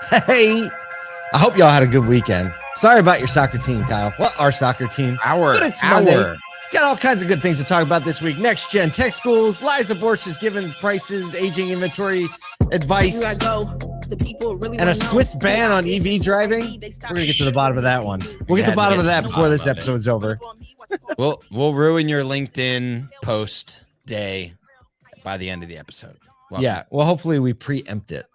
Hey, I hope y'all had a good weekend. Sorry about your soccer team, Kyle. Well, our soccer team. But it's Monday. Got all kinds of good things to talk about this week. Next gen tech schools. Liza Borches giving prices, aging inventory advice, and a Swiss ban on EV driving. We're gonna get to the bottom of that one. We'll get to the bottom of that before this episode's over. We'll ruin your LinkedIn post day by the end of the episode. Welcome. Yeah. Well, hopefully we preempt it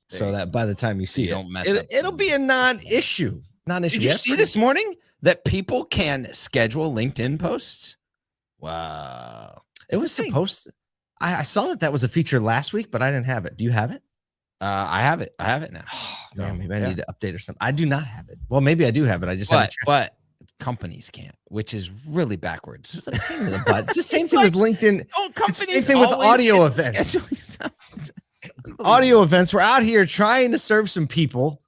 so that by the time you see it, don't mess up. It'll be a non-issue. Did you see this morning that people can schedule LinkedIn posts? Wow. It was supposed to. I saw that was a feature last week, but I didn't have it. Do you have it? I have it. I have it now. Oh, man, maybe I need to update or something. I do not have it. Well, maybe I do have it. I just haven't. But companies can't, which is really backwards. It's the same thing with LinkedIn. It's the same thing with audio events. Audio events. We're out here trying to serve some people.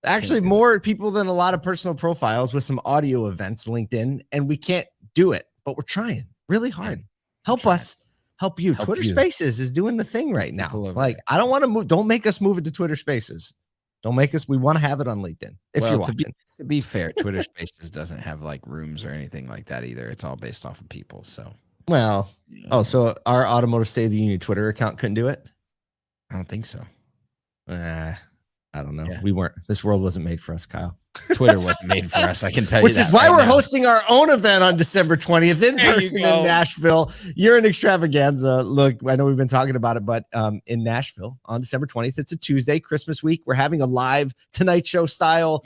Actually, more people than a lot of personal profiles with some audio events, LinkedIn, and we can't do it, but we're trying really hard. Help us, help you. Twitter Spaces is doing the thing right now. Like, I don't want to move. Don't make us move it to Twitter Spaces. Don't make us. We want to have it on LinkedIn. If you're watching. To be fair, Twitter Spaces doesn't have like rooms or anything like that either. It's all based off of people. So, well, so our Automotive State of the Union Twitter account couldn't do it? I don't think so. I don't know. Yeah. This world wasn't made for us, Kyle. Twitter wasn't made for us. I can tell you that. Which is why we're hosting our own event on December 20th in person in Nashville. You're an extravaganza. Look, I know we've been talking about it, but in Nashville on December 20th, it's a Tuesday, Christmas week. We're having a live Tonight Show style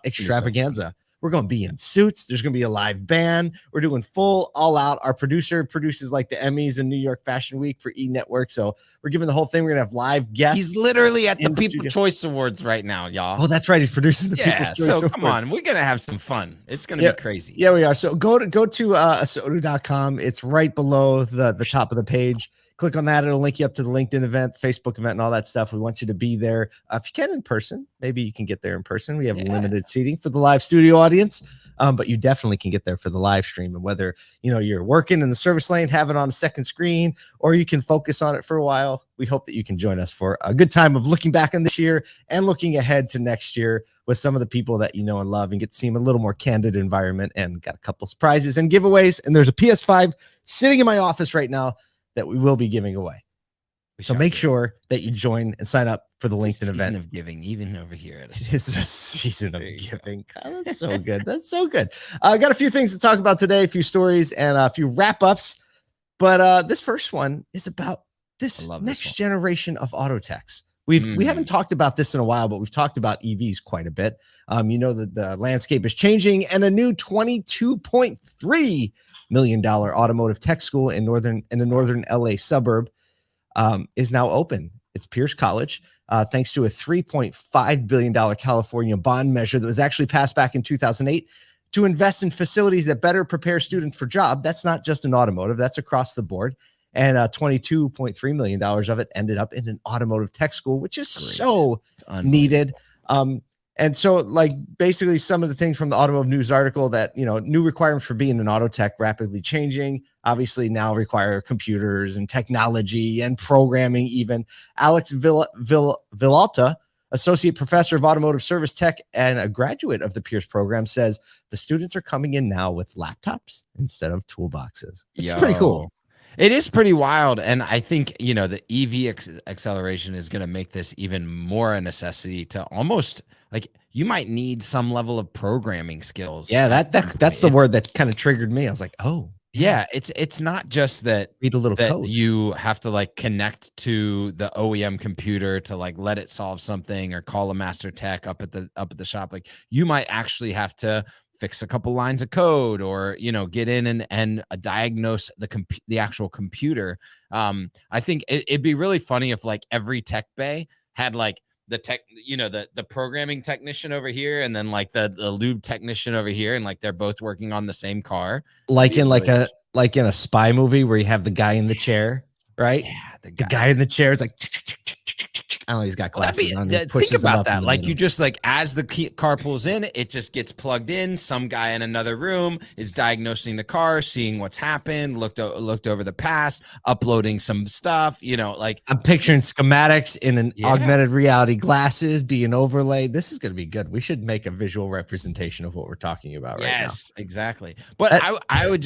extravaganza. We're going to be in suits. There's going to be a live band. We're doing full all out. Our producer produces like the Emmys and New York Fashion Week for E! Network. So we're giving the whole thing. We're going to have live guests. He's literally at the People's Choice Awards right now, y'all. Oh, that's right. He's producing the People's Choice Awards. So come on. We're going to have some fun. It's going to be crazy. Yeah, we are. So go to asodu.com. It's right below the top of the page. Click on that. It'll link you up to the LinkedIn event, Facebook event, and all that stuff. We want you to be there. If you can in person, maybe you can get there in person. We have limited seating for the live studio audience, but you definitely can get there for the live stream. And whether you're working in the service lane, have it on a second screen, or you can focus on it for a while, we hope that you can join us for a good time of looking back on this year and looking ahead to next year with some of the people that you know and love, and get to see them in a little more candid environment. And got a couple surprises and giveaways. And there's a PS5 sitting in my office right now that we will be giving away. So make sure that you join and sign up for the LinkedIn event. Season of giving, even over here. It's a season of giving. God, that's so good. That's so good. I got a few things to talk about today, a few stories and a few wrap-ups. But this first one is about this next generation of auto techs. We haven't talked about this in a while, but we've talked about EVs quite a bit. That the landscape is changing, and a new $22.3 million automotive tech school in a northern LA suburb is now open. It's Pierce College, thanks to a $3.5 billion California bond measure that was actually passed back in 2008 to invest in facilities that better prepare students for job. That's not just in automotive, that's across the board. And $22.3 million of it ended up in an automotive tech school, which is so needed. And so, like, basically some of the things from the Automotive News article that, new requirements for being an auto tech rapidly changing, obviously now require computers and technology and programming even. Alex Villalta, associate professor of automotive service tech and a graduate of the Pierce program, says the students are coming in now with laptops instead of toolboxes. It's pretty cool. It is pretty wild. And I think, the EV acceleration is going to make this even more a necessity to almost like you might need some level of programming skills. Yeah, that's the word that kind of triggered me. I was like, oh, yeah, it's not just that read a little code. You have to like connect to the OEM computer to like let it solve something or call a master tech up at the shop. Like you might actually have to fix a couple lines of code or, get in and diagnose the actual computer. I think it'd be really funny if like every tech bay had like the tech, the programming technician over here and then like the lube technician over here. And like, they're both working on the same car. Like in a spy movie where you have the guy in the chair, right? Yeah. The guy in the chair is like, I don't know. He's got glasses on. He Think pushes them about up in that. the Like middle. you just like as the car pulls in, it just gets plugged in. Some guy in another room is diagnosing the car, seeing what's happened, looked over the past, uploading some stuff. You know, like I'm picturing schematics in an augmented reality glasses being overlaid. This is going to be good. We should make a visual representation of what we're talking about right now. Yes, exactly. But I would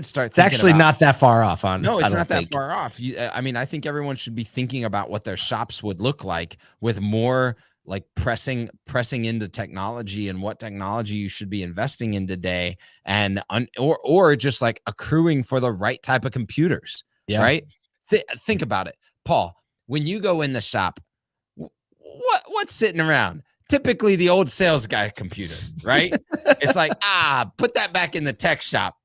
start. It's actually not that far off. No, it's not that far off. I mean, I think everyone should be thinking about what their shops would look like with more like pressing into technology and what technology you should be investing in today, and or just like accruing for the right type of computers. Yeah. Right. Think about it, Paul. When you go in the shop, what's sitting around? Typically the old sales guy computer, right? It's like, put that back in the tech shop.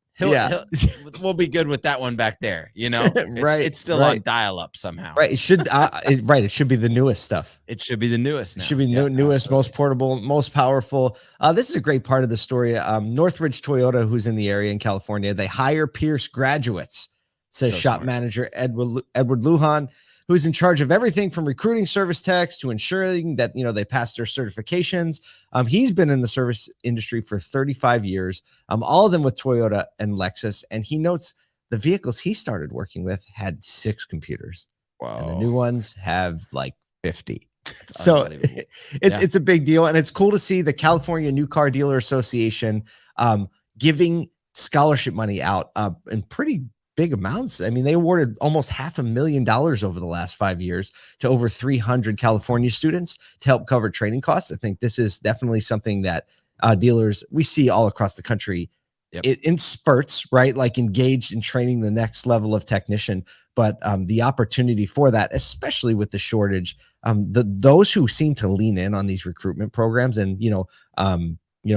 We'll be good with that one back there, you know. Right, it's still on dial-up somehow. Right, it should. It should be the newest stuff. It should be the newest. Now. It should be newest, absolutely. Most portable, most powerful. This is a great part of the story. Northridge Toyota, who's in the area in California, they hire Pierce graduates. Says shop manager Edward Lujan, who's in charge of everything from recruiting service techs to ensuring that they pass their certifications. He's been in the service industry for 35 years, all of them with Toyota and Lexus. And he notes the vehicles he started working with had 6 computers. Wow. And the new ones have like 50. So it's a big deal. And it's cool to see the California New Car Dealer Association giving scholarship money out in pretty big amounts. I mean, they awarded almost $500,000 over the last 5 years to over 300 California students to help cover training costs. I think this is definitely something that dealers we see all across the country. It in spurts, right? Like engaged in training the next level of technician, but the opportunity for that, especially with the shortage, those who seem to lean in on these recruitment programs and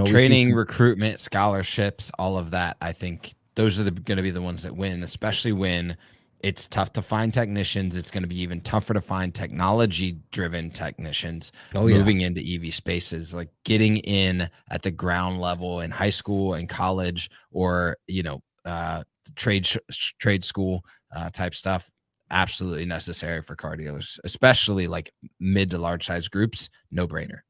training, recruitment, scholarships, all of that. I think those are going to be the ones that win, especially when it's tough to find technicians. It's going to be even tougher to find technology-driven technicians moving into EV spaces, like getting in at the ground level in high school and college, or trade school type stuff. Absolutely necessary for car dealers, especially like mid to large size groups. No brainer.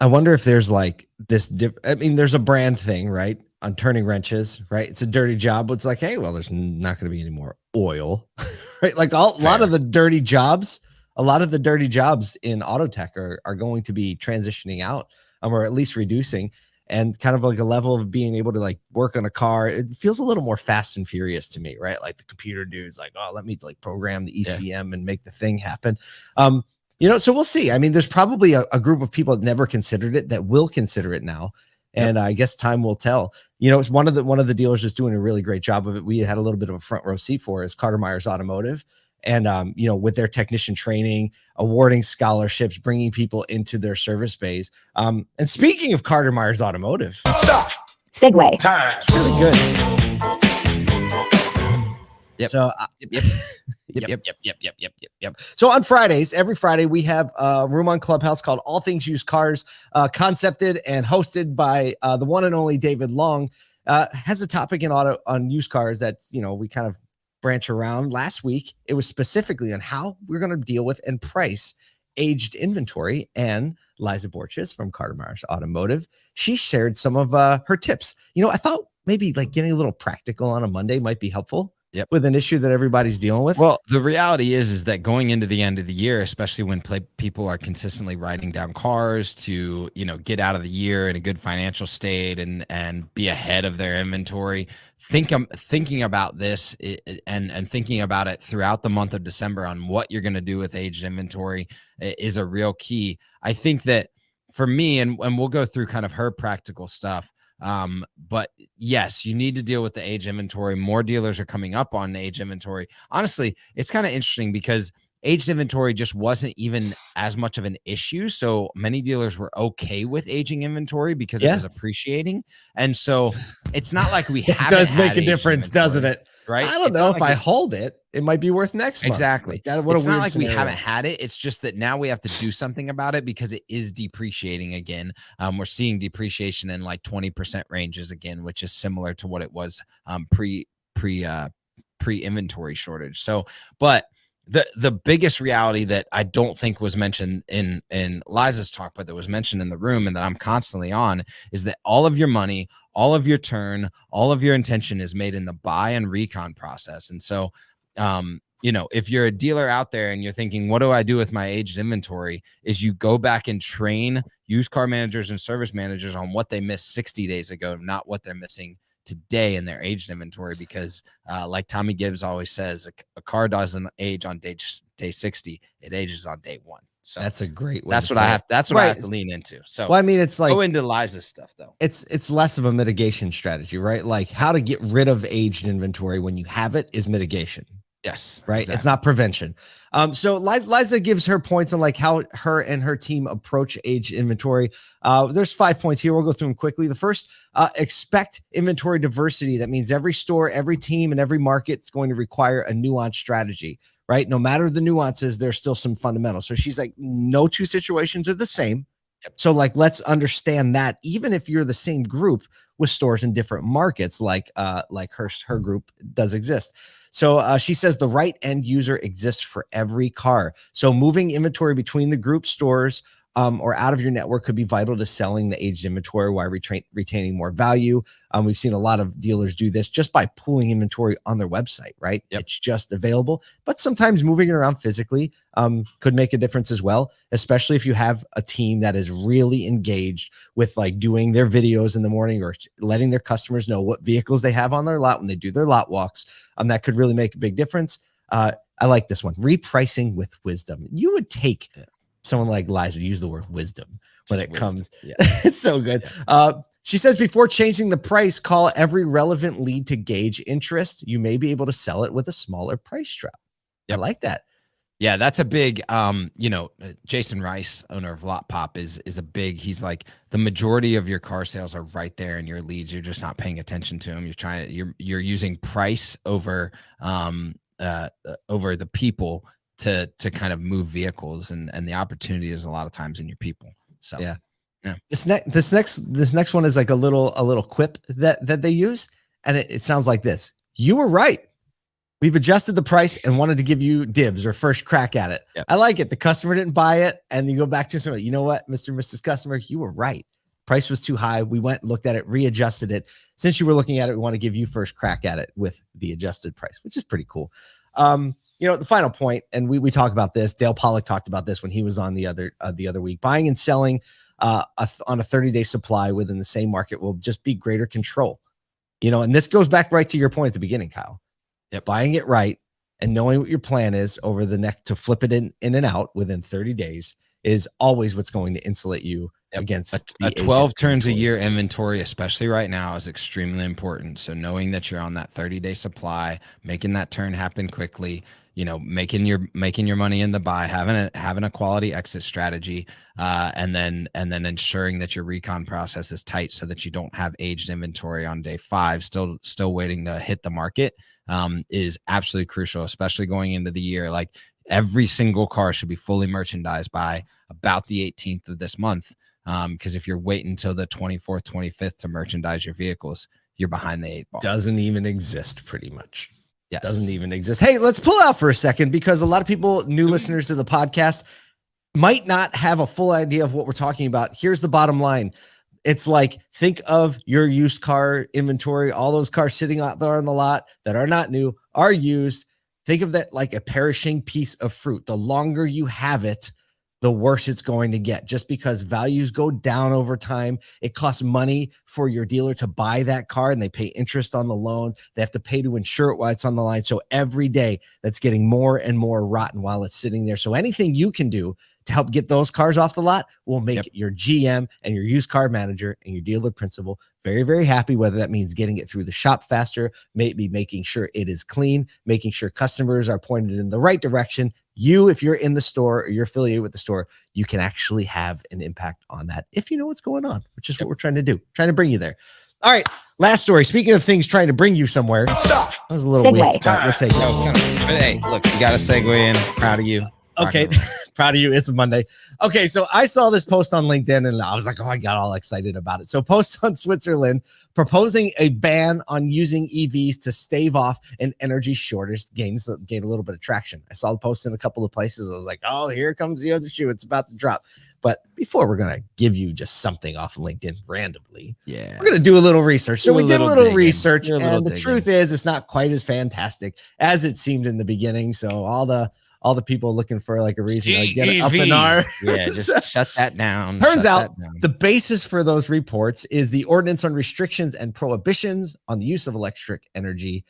I wonder if there's like this. I mean, there's a brand thing, right? On turning wrenches, right? It's a dirty job. It's like, hey, well, there's not going to be any more oil, right? Like a lot of the dirty jobs in auto tech are going to be transitioning out, or at least reducing, and kind of like a level of being able to like work on a car. It feels a little more fast and furious to me, right? Like the computer dude's like, oh, let me like program the ECM and make the thing happen. So we'll see. I mean, there's probably a group of people that never considered it that will consider it now. And I guess time will tell. It's one of the dealers is doing a really great job of it. We had a little bit of a front row seat for is Carter Myers Automotive. And, with their technician training, awarding scholarships, bringing people into their service bays. And speaking of Carter Myers Automotive. Stop. Segue. Time. Really good. Yep. So, Yep. So on Fridays, every Friday, we have a room on Clubhouse called All Things Used Cars, concepted and hosted by the one and only David Long. Has a topic on used cars that's, we kind of branch around. Last week, it was specifically on how we're going to deal with and price aged inventory. And Liza Borches from Carter Myers Automotive, she shared some of her tips. I thought maybe like getting a little practical on a Monday might be helpful. With an issue that everybody's dealing with. Well, the reality is that going into the end of the year, especially when people are consistently writing down cars to, get out of the year in a good financial state and be ahead of their inventory, thinking about this and thinking about it throughout the month of December on what you're going to do with aged inventory is a real key. I think that for me, and we'll go through kind of her practical stuff. But yes, you need to deal with the age inventory. More dealers are coming up on age inventory. Honestly, it's kind of interesting because aged inventory just wasn't even as much of an issue. So many dealers were okay with aging inventory because it was appreciating. And so it's not like we have it does make a difference, doesn't it? Right? I don't know if I hold it, it might be worth next month. Exactly. Like, it's not like we haven't had it. It's just that now we have to do something about it because it is depreciating again. We're seeing depreciation in like 20% ranges again, which is similar to what it was pre inventory shortage. So, but the biggest reality that I don't think was mentioned in Liza's talk, but that was mentioned in the room and that I'm constantly on, is that all of your money, all of your turn, all of your intention is made in the buy and recon process. And so, you know, if you're a dealer out there and you're thinking, what do I do with my aged inventory? Is you go back and train used car managers and service managers on what they missed 60 days ago, not what they're missing today in their aged inventory, because like Tommy Gibbs always says, a car doesn't age on day 60, it ages on day 1. So that's a great way. That's what I have. That's what I have to lean into. So, well, I mean, it's like go into Liza's stuff though. It's less of a mitigation strategy, right? Like how to get rid of aged inventory when you have it is mitigation. Yes, right. Exactly. It's not prevention. So Liza gives her points on like how her and her team approach aged inventory. There's 5 points here. We'll go through them quickly. The first, expect inventory diversity. That means every store, every team, and every market is going to require a nuanced strategy, right? No matter the nuances, there's still some fundamentals. So she's like, no two situations are the same. So like, let's understand that even if you're the same group with stores in different markets, like her group does exist. So she says the right end user exists for every car. So moving inventory between the group stores or out of your network could be vital to selling the aged inventory while retaining more value. We've seen a lot of dealers do this just by pooling inventory on their website, right? Yep. It's just available, but sometimes moving it around physically could make a difference as well, especially if you have a team that is really engaged with like doing their videos in the morning or letting their customers know what vehicles they have on their lot when they do their lot walks. That could really make a big difference. I like this one, repricing with wisdom. You would take someone like Liza to use the word wisdom when it comes. Yeah. It's so good. Yeah. She says, before changing the price, call every relevant lead to gauge interest. You may be able to sell it with a smaller price drop. Yep. I like that. Yeah, that's a big, you know, Jason Rice, owner of Lot Pop, is a big, he's like, the majority of your car sales are right there in your leads. You're just not paying attention to them. You're using price over the people to kind of move vehicles, and the opportunity is a lot of times in your people. So yeah. This next one is like a little quip that they use, and it sounds like this: you were right. We've adjusted the price and wanted to give you dibs or first crack at it. Yep. I like it. The customer didn't buy it, and you go back to somebody. You know what, Mr. and Mrs. Customer, you were right. Price was too high. We went, looked at it, readjusted it. Since you were looking at it, we want to give you first crack at it with the adjusted price, which is pretty cool. You know, the final point, and we talk about this. Dale Pollock talked about this when he was on the other week. Buying and selling on a 30-day supply within the same market will just be greater control. You know, and this goes back right to your point at the beginning, Kyle. Yep. Buying it right and knowing what your plan is over the next to flip it in and out within 30 days is always what's going to insulate you against a 12 turns a year inventory, especially right now, is extremely important. So knowing that you're on that 30-day supply, making that turn happen quickly, you know, making your money in the buy, having a quality exit strategy, and then ensuring that your recon process is tight so that you don't have aged inventory on day 5, still waiting to hit the market, is absolutely crucial, especially going into the year. Like, every single car should be fully merchandised by about the 18th of this month. Because if you're waiting until the 24th, 25th to merchandise your vehicles, you're behind the 8 ball. Doesn't even exist, pretty much. Yes. Doesn't even exist. Hey, let's pull out for a second, because a lot of people, new listeners to the podcast, might not have a full idea of what we're talking about. Here's the bottom line. It's like, think of your used car inventory, all those cars sitting out there on the lot that are not new, are used. Think of that like a perishing piece of fruit. The longer you have it, the worse it's going to get, just because values go down over time. It costs money for your dealer to buy that car, and they pay interest on the loan. They have to pay to insure it while it's on the line. So every day that's getting more and more rotten while it's sitting there. So anything you can do to help get those cars off the lot will make your GM and your used car manager and your dealer principal very, very happy, whether that means getting it through the shop faster, maybe making sure it is clean, making sure customers are pointed in the right direction. You, if you're in the store or you're affiliated with the store, you can actually have an impact on that if you know what's going on, which is what we're trying to do, trying to bring you there. All right, last story. Speaking of things trying to bring you somewhere. Stop. That was a little weak. We'll take it. But hey, look, you got a segue in. Proud of you. Okay, proud of you. It's a Monday. Okay, so I saw this post on LinkedIn and I was like, oh, I got all excited about it. So post on Switzerland proposing a ban on using EVs to stave off an energy shortage gained a little bit of traction. I saw the post in a couple of places. I was like, oh, here comes the other shoe. It's about to drop. But before we're going to give you just something off of LinkedIn randomly, we're going to do a little research. So we did a little research, and the truth is it's not quite as fantastic as it seemed in the beginning. So all the people looking for like a reason to get it up in arms. Yeah, just shut that down. Turns out the basis for those reports is the Ordinance on Restrictions and Prohibitions on the Use of Electric Energy,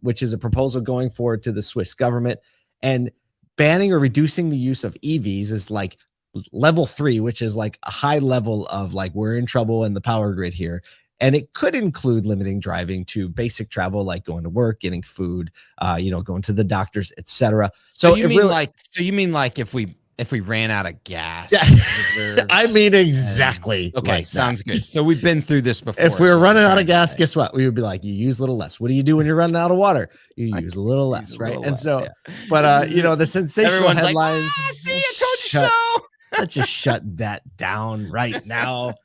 which is a proposal going forward to the Swiss government. And banning or reducing the use of EVs is like level 3, which is like a high level of like, we're in trouble in the power grid here. And it could include limiting driving to basic travel, like going to work, getting food, going to the doctors, etc. So you mean like if we ran out of gas? Yeah. I mean, exactly. Okay, like sounds good. So we've been through this before. If we were running out of gas, guess what? We would be like, you use a little less. What do you do when you're running out of water? You use a little less, right? And so, but the sensational headlines. Like, see, I told you so. Let's just shut that down right now.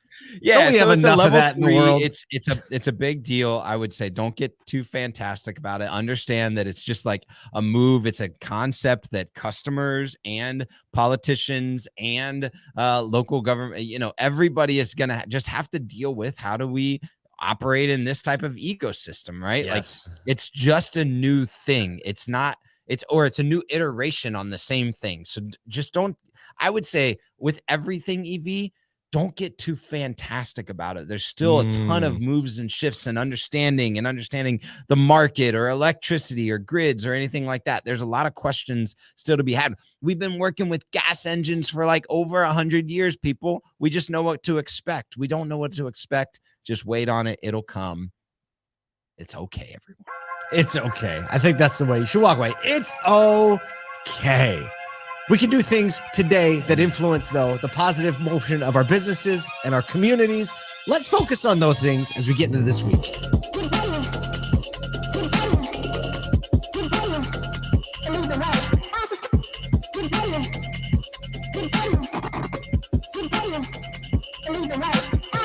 Yeah, we have enough of that in the world. It's a big deal. I would say don't get too fantastic about it. Understand that it's just like a move. It's a concept that customers and politicians and local government, everybody is gonna just have to deal with. How do we operate in this type of ecosystem, right? Yes. Like it's just a new thing. It's a new iteration on the same thing. So just don't. I would say with everything EV, don't get too fantastic about it. There's still a ton of moves and shifts and understanding the market or electricity or grids or anything like that. There's a lot of questions still to be had. We've been working with gas engines for like over 100 years, people. We just know what to expect. We don't know what to expect. Just wait on it. It'll come. It's okay, everyone. It's okay. I think that's the way you should walk away. It's okay. We can do things today that influence, though, the positive motion of our businesses and our communities. Let's focus on those things as we get into this week.